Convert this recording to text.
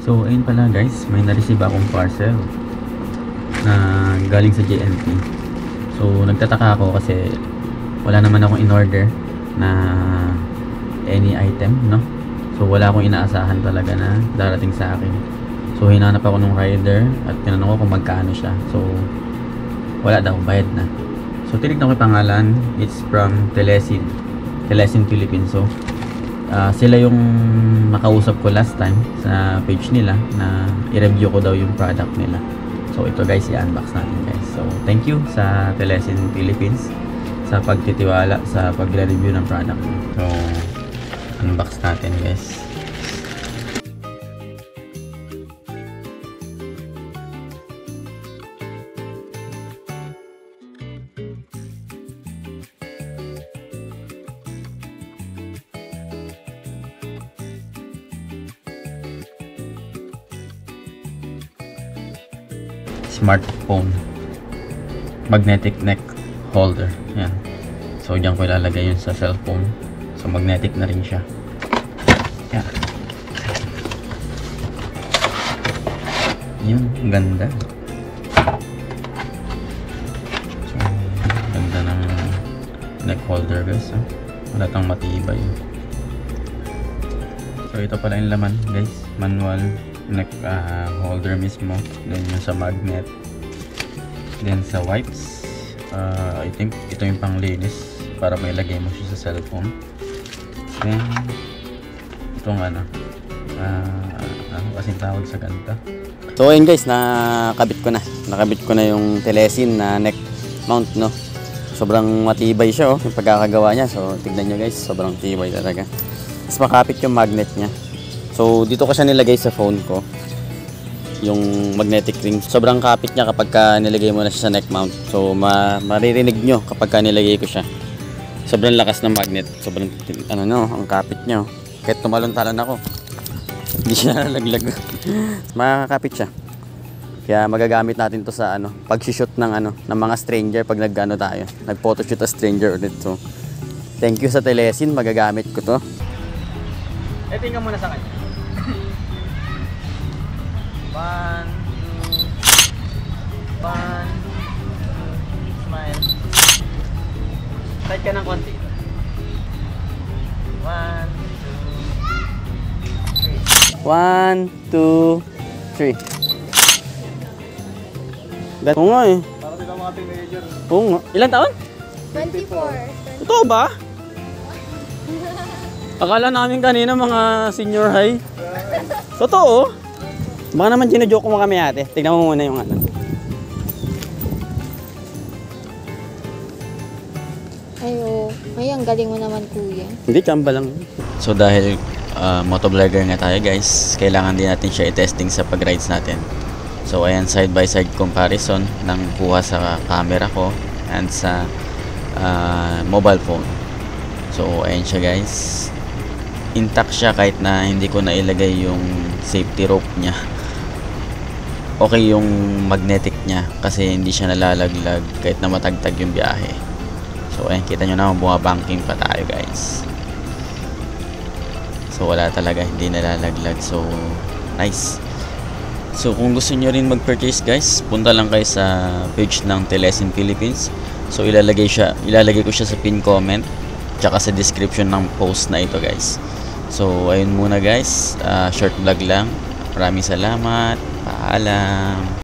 So ayun pala guys, may na-receive akong parcel na galing sa JNT. So nagtataka ako kasi wala naman akong in-order na any item, no? So wala akong inaasahan talaga na darating sa akin. So hinanap ako ng rider at tinanong ko kung magkano siya. So wala daw, bayad na. So tinignan ko yung pangalan, it's from Telesin Philippines. So sila yung nakausap ko last time sa page nila na i-review ko daw yung product nila. So ito guys, i-unbox natin guys. So thank you sa Telesin Philippines sa pagtitiwala sa pagre-review ng product. So unbox natin guys. Smartphone magnetic neck holder, yan. So diyan ko ilalagay yun sa cellphone. So magnetic na rin siya, yan. Yun, ganda. So ganda ng neck holder guys, ha? Malatang matibay. So ito pala yung laman guys, manual neck holder mismo, then yung sa magnet, then sa wipes. I think ito yung panglinis para may lagay mo siya sa cellphone. Then itong ano kasing tawag sa ganito. So ayun guys, nakabit ko na yung Telesin na neck mount, no. Sobrang matibay siya, oh, yung pagkakagawa niya. So tignan nyo guys, sobrang tibay talaga. Mas makapit yung magnet niya. So dito ko siya nilagay sa phone ko, yung magnetic ring. Sobrang kapit niya kapag nilagay mo na siya sa neck mount. So maririnig nyo kapag nilagay ko siya. Sobrang lakas ng magnet. Sobrang ang kapit niya. Kahit tumalon-talon ako, hindi siya nalaglag. Makakapit siya. Kaya magagamit natin to sa pag-shoot ng mga stranger pag tayo. Nag-photoshoot a stranger ulit. So thank you sa Telesin, magagamit ko to. Tingnan muna sa kanya. 1, 2, 1, 2, smile. Side ka ng konti. 1, 2, 3. 1, 2, 3. Oo nga eh. Para sila mga teenager. Oo nga. Ilang taon? 24. Totoo ba? Akala namin kanina mga senior high. Totoo? Baka naman ginajoke mo kami ate. Tignan mo muna yung Ay, ang galing mo naman kuya. Hindi, chamba lang. So dahil motovlogger nga tayo guys, kailangan din natin siya i-testing sa pag-rides natin. So ayan, side by side comparison ng kuha sa camera ko and sa mobile phone. So ayan siya guys. Intact siya kahit na hindi ko na ilagay yung safety rope niya. Okay yung magnetic niya kasi hindi siya nalalaglag kahit na matagtag yung biyahe. So ayan, kita nyo naman bumabanking pa tayo guys. So wala talaga, hindi nalalaglag. So nice. So kung gusto nyo rin mag-purchase guys, punta lang kayo sa page ng Telesin Philippines. So ilalagay ko siya sa pin comment tsaka sa description ng post na ito guys. So ayun muna guys, short vlog lang. Maraming salamat. Paalam.